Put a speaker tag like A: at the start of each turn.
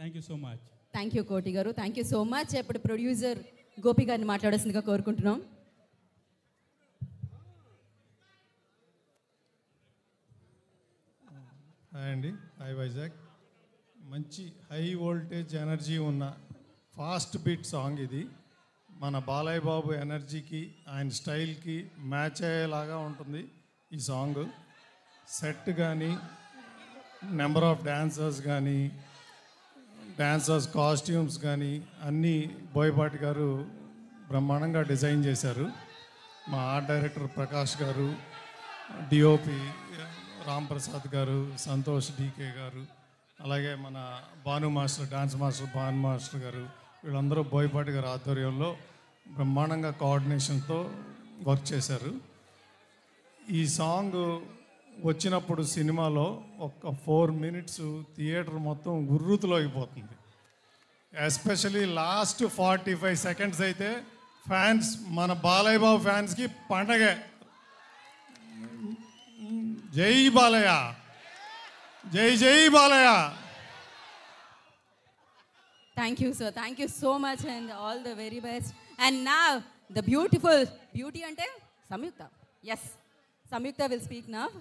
A: Thank you so much.
B: Thank you కోటి గారు, thank you so much. ఇప్పుడు producer Gopi గారిని మాట్లాడాల్సిందిగా కోరుకుంటున్నాం.
C: హాయ్ అండి, హాయ్ వైజాగ్. మంచి హై వోల్టేజ్ ఎనర్జీ ఉన్న ఫాస్ట్ బీట్ సాంగ్ ఇది. మన బాలయ్య బాబు ఎనర్జీకి ఆయన స్టైల్కి మ్యాచ్ అయ్యేలాగా ఉంటుంది ఈ సాంగ్. సెట్ కానీ, నెంబర్ ఆఫ్ డాన్సర్స్ కానీ, డాన్సర్స్ కాస్ట్యూమ్స్ కానీ అన్నీ బోయపాటి గారు బ్రహ్మాండంగా డిజైన్ చేశారు. మా ఆర్ట్ డైరెక్టర్ ప్రకాష్ గారు, డిఓపి రామ్ ప్రసాద్ గారు, సంతోష్ డీకే గారు, అలాగే మన Bhanu master, dance master Bhanu master గారు, వీళ్ళందరూ బోయపాటి గారి ఆధ్వర్యంలో బ్రహ్మాండంగా కోఆర్డినేషన్తో వర్క్ చేశారు. ఈ సాంగ్ వచ్చినప్పుడు సినిమాలో ఒక 4 minutes థియేటర్ మొత్తం గుర్రుతులో అయిపోతుంది. ఎస్పెషలీ లాస్ట్ 45 seconds అయితే ఫ్యాన్స్, మన బాలయ్య బాబు ఫ్యాన్స్కి పండగే. జై బాలయ్య, జై జై Balayya.
B: Thank you, sir. Thank you so much and all the very best. And now, the beautiful beauty ante Samyukta. Yes, Samyukta will speak now.